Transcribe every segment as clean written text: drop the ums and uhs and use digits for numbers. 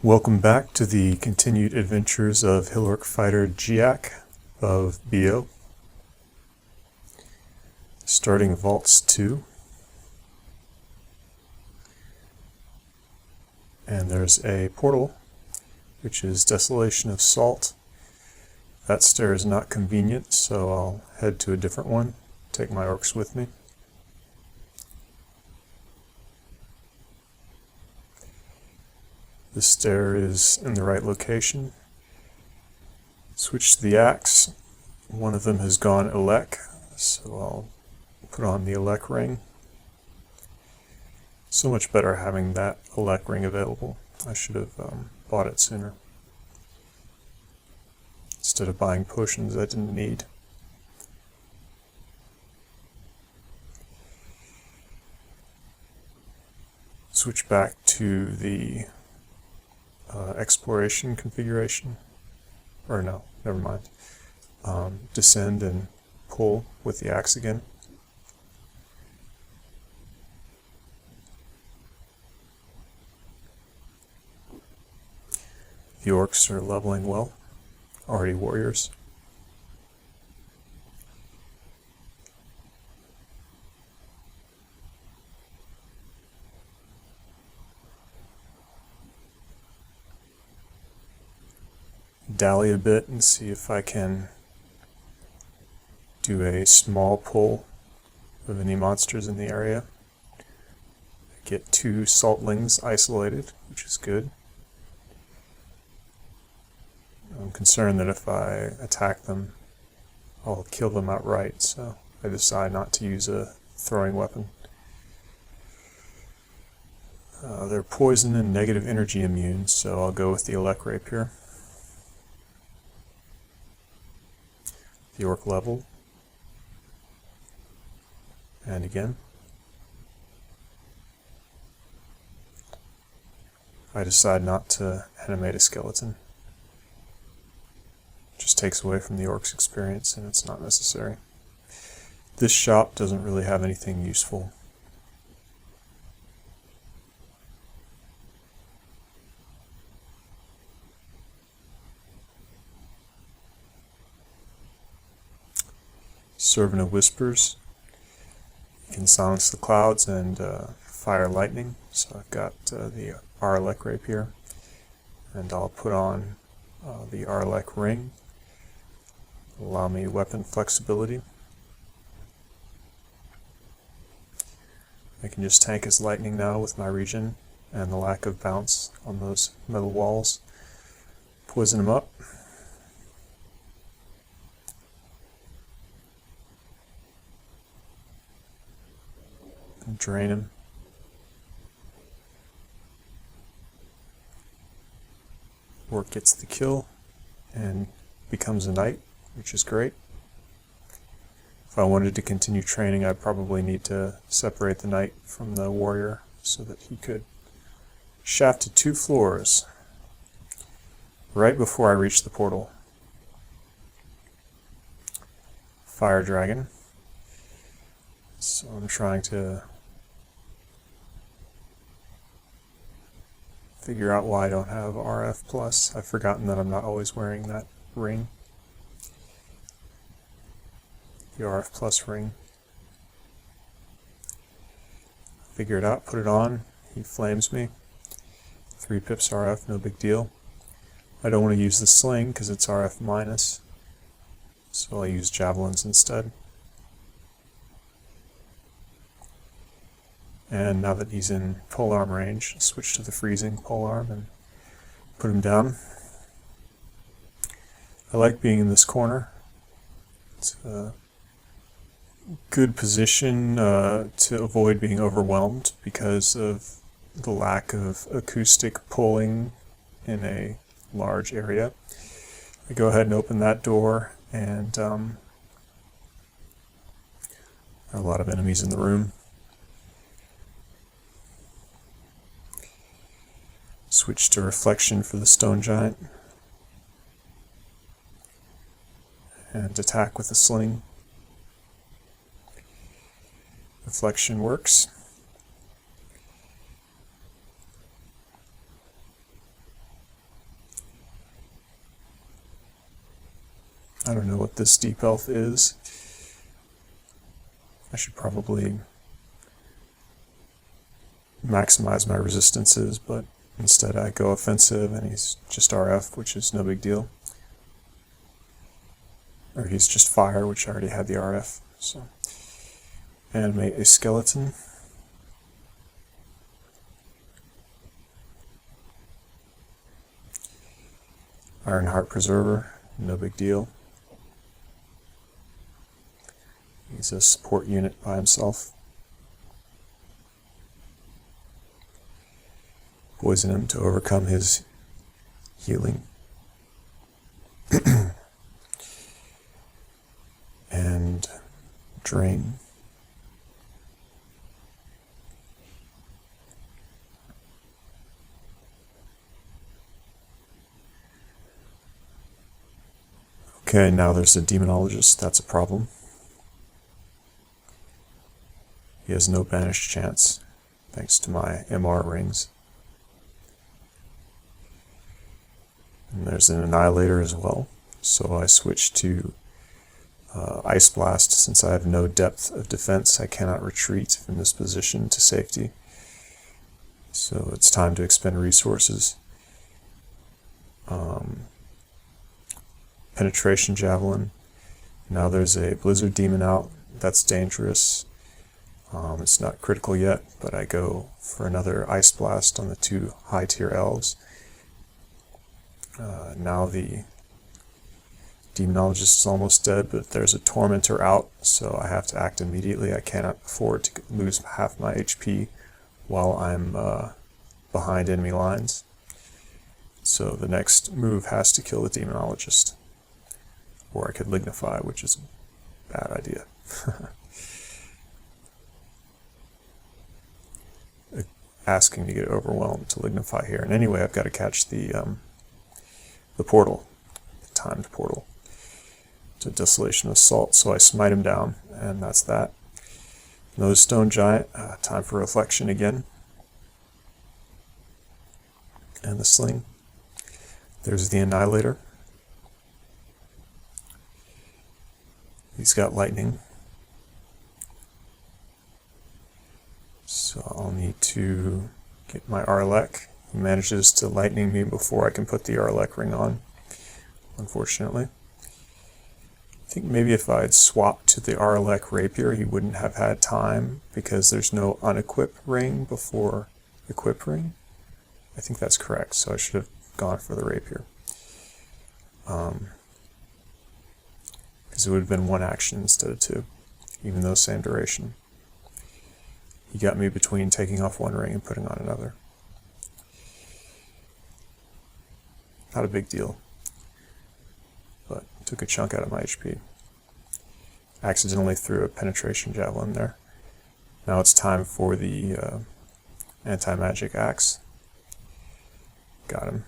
Welcome back to the continued adventures of hill orc fighter Giac of Beogh. Starting Vaults 2. And there's a portal, which is Desolation of Salt. That stair is not convenient, so I'll head to a different one, take my orcs with me. The stair is in the right location. Switch to the axe. One of them has gone elec, so I'll put on the elec ring. So much better having that elec ring available. I should have bought it sooner, instead of buying potions I didn't need. Switch back to the exploration configuration, or no, never mind. Descend and pull with the axe again. The orcs are leveling well, already warriors. Dally a bit and see if I can do a small pull of any monsters in the area. Get 2 saltlings isolated, which is good. I'm concerned that if I attack them, I'll kill them outright, so I decide not to use a throwing weapon. They're poison and negative energy immune, so I'll go with the elec rapier. The orc level, and again. I decide not to animate a skeleton. It just takes away from the orc's experience, and it's not necessary. This shop doesn't really have anything useful. Servant of Whispers. You can silence the clouds and fire lightning. So I've got the RElec rapier, and I'll put on the RElec ring. Allow me weapon flexibility. I can just tank his lightning now with my regen and the lack of bounce on those metal walls. Poison him up. Drain him. Orc gets the kill and becomes a knight, which is great. If I wanted to continue training, I'd probably need to separate the knight from the warrior so that he could shaft to 2 floors right before I reach the portal. Fire dragon. So I'm trying to figure out why I don't have RF+. I've forgotten that I'm not always wearing that ring. The RF+ ring. Figure it out, put it on, he flames me. 3 pips RF, no big deal. I don't want to use the sling because it's RF-, so I'll use javelins instead. And now that he's in polearm range, I'll switch to the freezing polearm and put him down. I like being in this corner. It's a good position to avoid being overwhelmed because of the lack of acoustic pulling in a large area. I go ahead and open that door, and there are a lot of enemies in the room. Switch to reflection for the stone giant, and attack with a sling. Reflection works. I don't know what this deep elf is. I should probably maximize my resistances, but instead I go offensive and he's just RF, which is no big deal. Or he's just fire, which I already had the RF. So animate a skeleton. Ironheart Preserver, no big deal. He's a support unit by himself. Poison him to overcome his healing. And drain. Okay, now there's a demonologist. That's a problem. He has no banish chance, thanks to my MR rings. And there's an annihilator as well, so I switch to Iceblasts. Since I have no depth of defense, I cannot retreat from this position to safety. So it's time to expend resources. Penetration Javelin. Now there's a Blizzard Demon out. That's dangerous. It's not critical yet, but I go for another Ice Blast on the 2 high tier elves. Now the Demonologist is almost dead, but there's a Tormentor out, so I have to act immediately. I cannot afford to lose half my HP while I'm behind enemy lines. So the next move has to kill the Demonologist. Or I could Lignify, which is a bad idea. Asking to get overwhelmed to Lignify here. And anyway, I've got to catch the portal, the timed portal, to Desolation Assault. So I smite him down, and that's that. Another Stone Giant. Time for Reflection again. And the Sling. There's the Annihilator. He's got lightning. So I'll need to get my RElec. He manages to lightning me before I can put the RElec ring on, unfortunately. I think maybe if I had swapped to the RElec rapier, he wouldn't have had time because there's no unequip ring before equip ring. I think that's correct, so I should have gone for the rapier. Because it would have been 1 action instead of 2, even though same duration. He got me between taking off 1 ring and putting on another. Not a big deal, but took a chunk out of my HP. Accidentally threw a penetration javelin there. Now it's time for the anti-magic axe. Got him.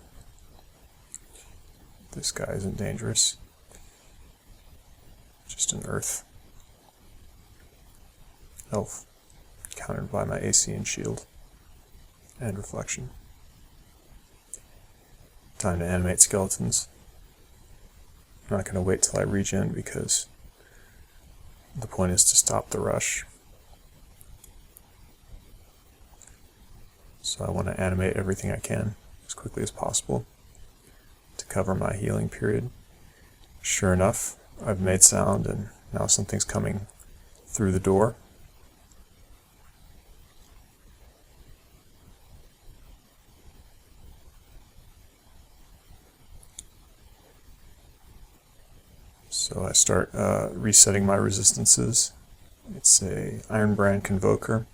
This guy isn't dangerous. Just an earth elf, countered by my AC and shield and reflection. Time to animate skeletons. I'm not going to wait till I regen because the point is to stop the rush. So I want to animate everything I can as quickly as possible to cover my healing period. Sure enough, I've made sound and now something's coming through the door. So I start resetting my resistances. It's a Ironbrand Convoker.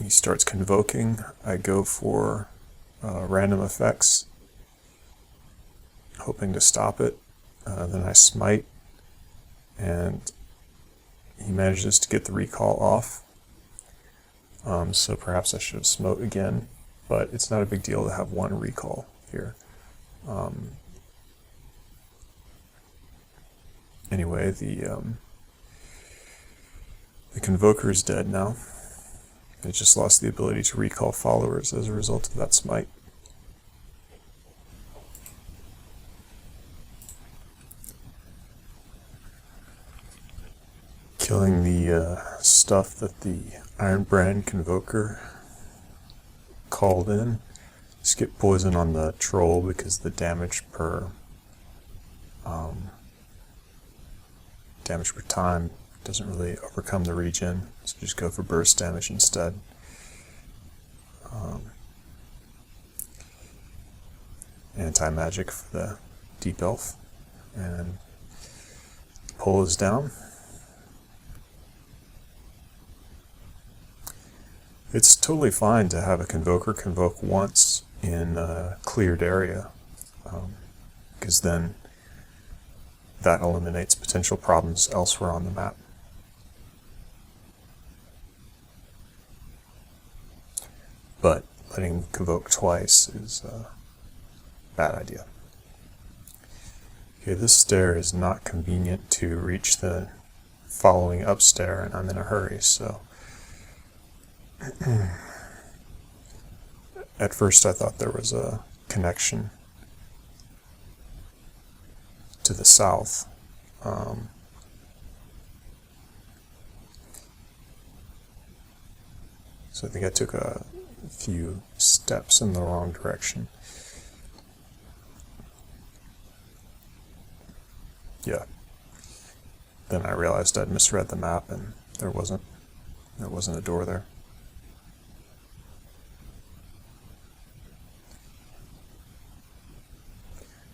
He starts convoking. I go for random effects, hoping to stop it. Then I smite, and he manages to get the recall off. So perhaps I should have smote again, but it's not a big deal to have 1 recall here. Anyway, the Convoker is dead now. It just lost the ability to recall followers as a result of that smite. killing the stuff that the Ironbrand Convoker called in. Skip poison on the troll because the damage per time doesn't really overcome the regen, so just go for burst damage instead. Anti-magic for the deep elf, and pull is down. It's totally fine to have a Convoker convoke once in a cleared area, because then that eliminates potential problems elsewhere on the map. But letting convoke twice is a bad idea. Okay, this stair is not convenient to reach the following up stair, and I'm in a hurry, so at first I thought there was a connection to the south. So I think I took a few steps in the wrong direction. Yeah. Then I realized I'd misread the map and there wasn't a door there.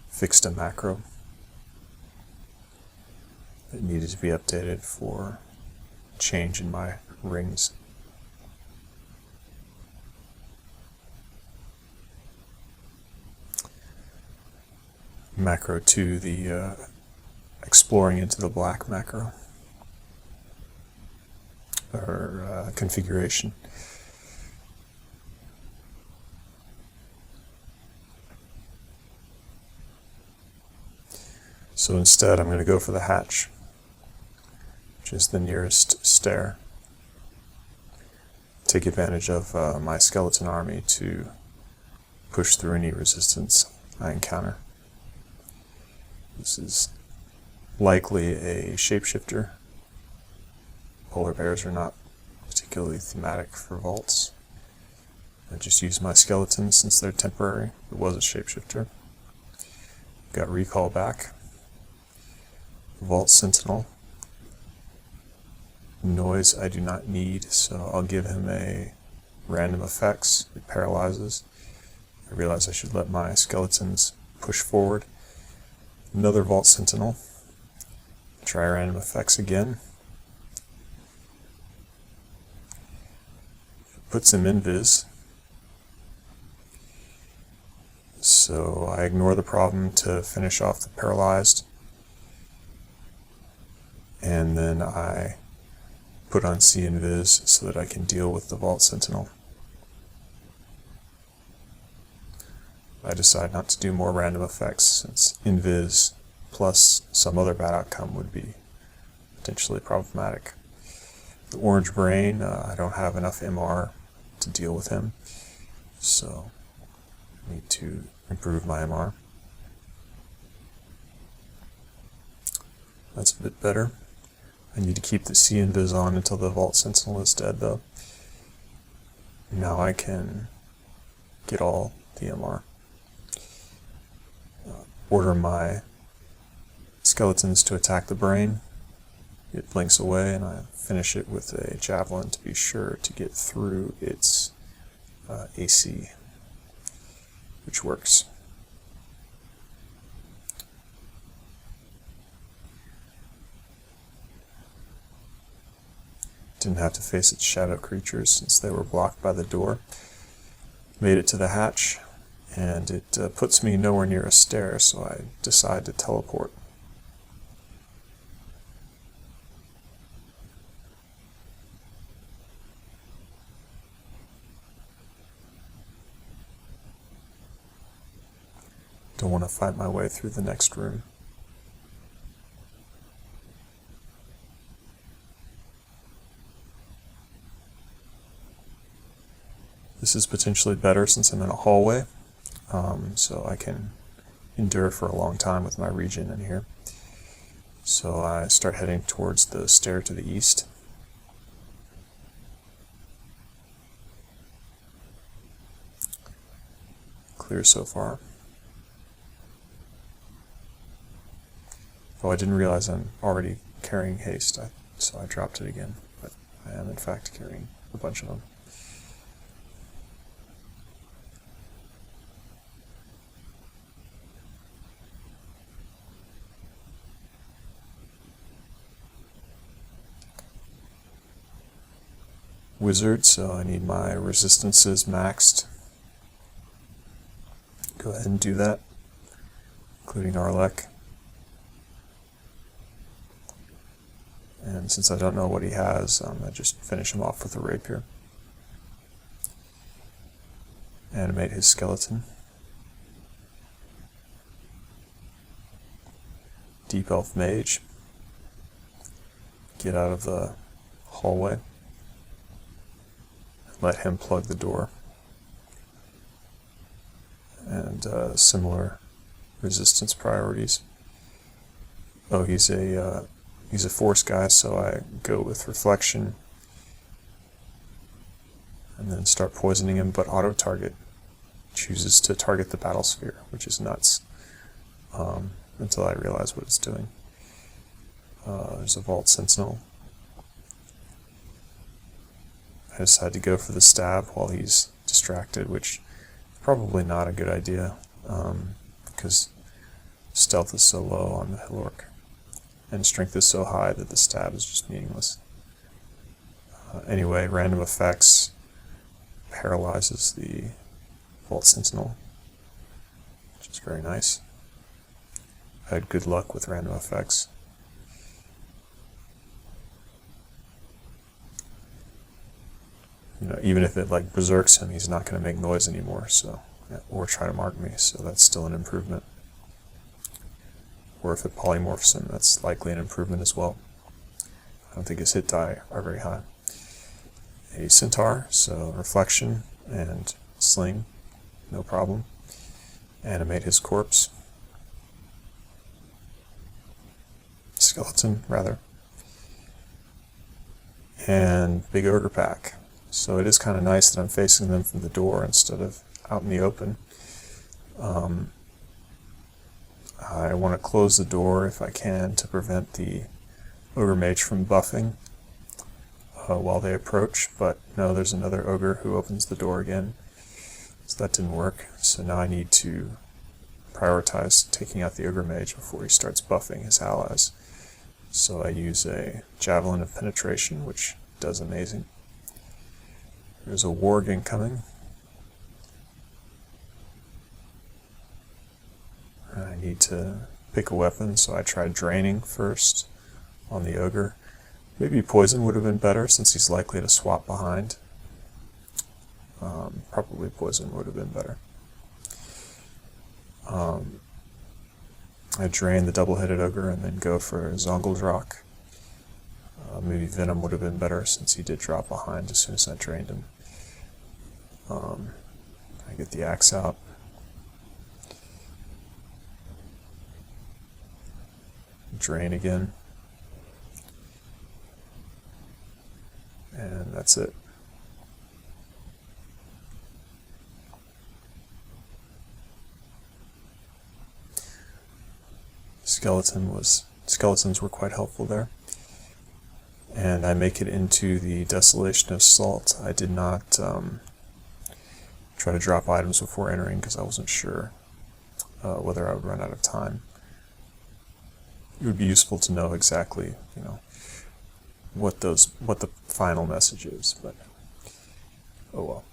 Fixed a macro. It needed to be updated for change in my rings. Macro 2, the exploring into the black macro, or configuration. So instead I'm going to go for the hatch, which is the nearest stair. Take advantage of my skeleton army to push through any resistance I encounter. This is likely a shapeshifter. Polar bears are not particularly thematic for vaults. I just use my skeletons since they're temporary. It was a shapeshifter. Got recall back. Vault Sentinel. Noise I do not need, so I'll give him a random effects. It paralyzes. I realize I should let my skeletons push forward. Another Vault Sentinel. Try random effects again. Puts him invis. So I ignore the problem to finish off the paralyzed. And then I put on C invis so that I can deal with the Vault Sentinel. I decide not to do more random effects since invis plus some other bad outcome would be potentially problematic. The orange brain, I don't have enough MR to deal with him, so I need to improve my MR. That's a bit better. I need to keep the C invis on until the Vault Sentinel is dead though. Now I can get all the MR. Order my skeletons to attack the brain. It blinks away and I finish it with a javelin to be sure to get through its AC, which works. Didn't have to face its shadow creatures since they were blocked by the door. Made it to the hatch, and it puts me nowhere near a stair, so I decide to teleport. Don't want to fight my way through the next room. This is potentially better since I'm in a hallway, so I can endure for a long time with my regen in here. So I start heading towards the stair to the east. Clear so far. Oh, I didn't realize I'm already carrying haste, so I dropped it again, but I am in fact carrying a bunch of them. Wizard, so I need my resistances maxed. Go ahead and do that, including RElec. And since I don't know what he has, I just finish him off with a rapier. Animate his skeleton. Deep Elf Mage. Get out of the hallway. Let him plug the door. And similar resistance priorities. Oh, he's a force guy, so I go with reflection and then start poisoning him, but auto-target chooses to target the battle sphere, which is nuts, until I realize what it's doing. There's a Vault Sentinel. I decide to go for the stab while he's distracted, which is probably not a good idea, because stealth is so low on the Hill Orc, and strength is so high that the stab is just meaningless. Anyway, random effects paralyzes the Vault Sentinel, which is very nice. I had good luck with random effects. You know, even if it like berserks him, he's not going to make noise anymore, so, or try to mark me, so that's still an improvement. Or if it polymorphs him, that's likely an improvement as well. I don't think his hit die are very high. A centaur, so reflection and sling, no problem. Animate his corpse. Skeleton, rather. And big ogre pack. So it is kind of nice that I'm facing them from the door instead of out in the open. I want to close the door if I can to prevent the ogre mage from buffing while they approach, but no, there's another ogre who opens the door again, so that didn't work. So now I need to prioritize taking out the ogre mage before he starts buffing his allies. So I use a javelin of penetration, which does amazing. There's a warg incoming. I need to pick a weapon, so I tried draining first on the ogre. Maybe poison would have been better since he's likely to swap behind. Probably poison would have been better. I drain the double-headed ogre and then go for Zongeldrock. Maybe Venom would have been better since he did drop behind as soon as I drained him. I get the axe out. Drain again. And that's it. Skeletons were quite helpful there. And I make it into the Desolation of Salt. I did not try to drop items before entering because I wasn't sure whether I would run out of time. It would be useful to know exactly, you know, what the final message is, but oh well.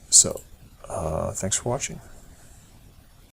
So, thanks for watching.